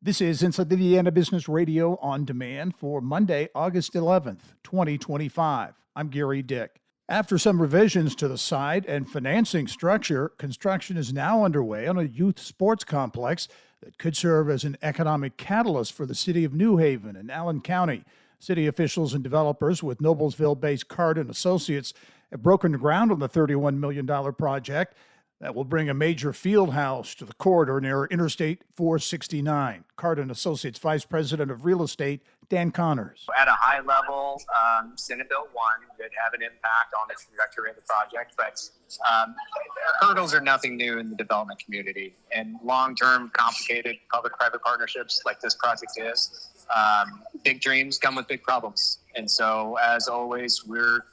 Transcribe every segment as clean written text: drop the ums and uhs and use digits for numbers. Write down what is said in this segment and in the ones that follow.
This is Inside Indiana Business Radio on demand for Monday, August 11th, 2025. I'm Gary Dick. After some revisions to the site and financing structure, construction is now underway on a youth sports complex that could serve as an economic catalyst for the city of New Haven and Allen County. City officials and developers with Noblesville-based Cardin Associates have broken ground on the $31 million project that will bring a major field house to the corridor near Interstate 469. Cardin Associates Vice President of Real Estate, Dan Connors. At a high level, Senate Bill 1 would have an impact on the trajectory of the project, but hurdles are nothing new in the development community. And long-term, complicated public-private partnerships like this project is, big dreams come with big problems. And so, as always, we're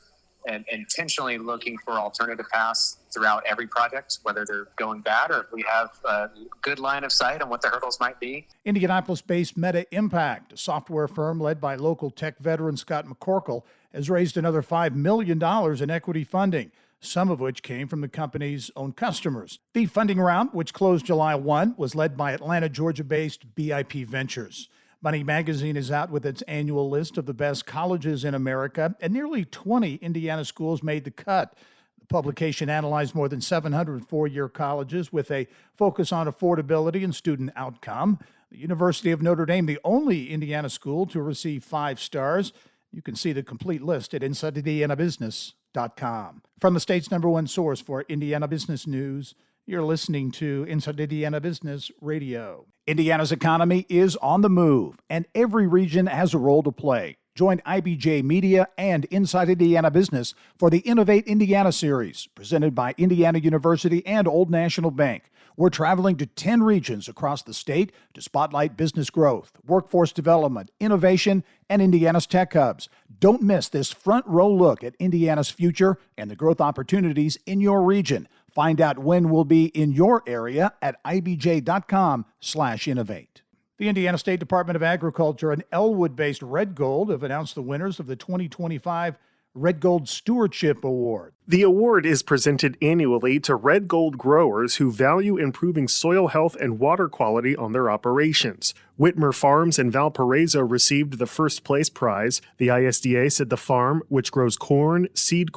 intentionally looking for alternative paths throughout every project, whether they're going bad or if we have a good line of sight on what the hurdles might be. Indianapolis-based MetaImpact, a software firm led by local tech veteran Scott McCorkle, has raised another $5 million in equity funding, some of which came from the company's own customers. The funding round, which closed July 1, was led by Atlanta, Georgia-based BIP Ventures. Money Magazine is out with its annual list of the best colleges in America, and nearly 20 Indiana schools made the cut. The publication analyzed more than 700 four-year colleges with a focus on affordability and student outcome. The University of Notre Dame, the only Indiana school to receive 5 stars. You can see the complete list at InsideIndianaBusiness.com. From the state's #1 source for Indiana business news, you're listening to Inside Indiana Business Radio. Indiana's economy is on the move, and every region has a role to play. Join IBJ Media and Inside Indiana Business for the Innovate Indiana series, presented by Indiana University and Old National Bank. We're traveling to 10 regions across the state to spotlight business growth, workforce development, innovation, and Indiana's tech hubs. Don't miss this front-row look at Indiana's future and the growth opportunities in your region. Find out when we'll be in your area at ibj.com/innovate. The Indiana State Department of Agriculture and Elwood-based Red Gold have announced the winners of the 2025 Red Gold Stewardship Award. The award is presented annually to Red Gold growers who value improving soil health and water quality on their operations. Whitmer Farms in Valparaiso received the first place prize. The ISDA said the farm, which grows corn, seed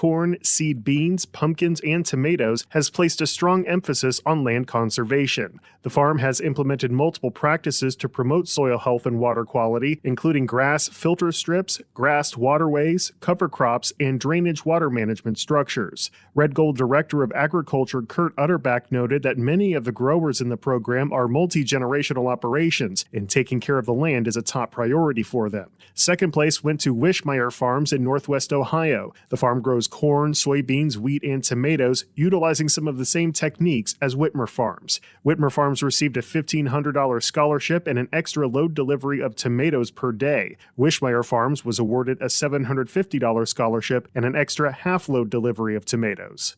beans, pumpkins, and tomatoes, has placed a strong emphasis on land conservation. The farm has implemented multiple practices to promote soil health and water quality, including grass filter strips, grassed waterways, cover crops, and drainage water management structures. Red Gold Director of Agriculture Kurt Utterback noted that many of the growers in the program are multi-generational operations, and taking care of the land is a top priority for them. Second place went to Whitmer Farms in Northwest Ohio. The farm grows corn, soybeans, wheat, and tomatoes, utilizing some of the same techniques as Whitmer Farms. Whitmer Farms received a $1,500 scholarship and an extra load delivery of tomatoes per day. Whitmer Farms was awarded a $750 scholarship and an extra half-load delivery of tomatoes.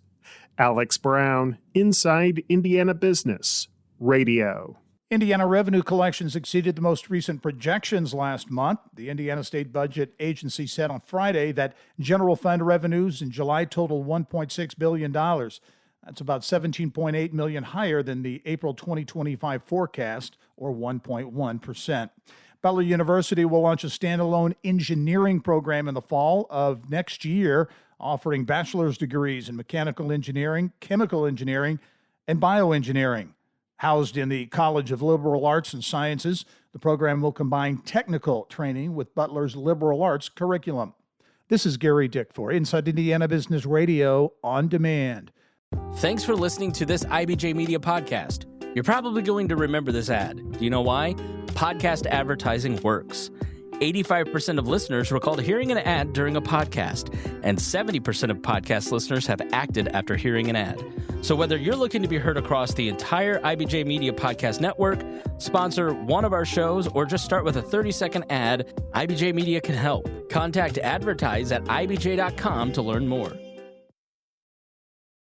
Alex Brown, Inside Indiana Business Radio. Indiana revenue collections exceeded the most recent projections last month. The Indiana State Budget Agency said on Friday that general fund revenues in July totaled $1.6 billion. That's about $17.8 million higher than the April 2025 forecast, or 1.1%. Butler University will launch a standalone engineering program in the fall of next year, offering bachelor's degrees in mechanical engineering, chemical engineering, and bioengineering. Housed in the College of Liberal Arts and Sciences, the program will combine technical training with Butler's liberal arts curriculum. This is Gary Dick for Inside Indiana Business Radio on demand. Thanks for listening to this IBJ Media podcast. You're probably going to remember this ad. Do you know why? Podcast advertising works. 85% of listeners recalled hearing an ad during a podcast, and 70% of podcast listeners have acted after hearing an ad. So whether you're looking to be heard across the entire IBJ Media Podcast Network, sponsor one of our shows, or just start with a 30-second ad, IBJ Media can help. Contact advertise at ibj.com to learn more.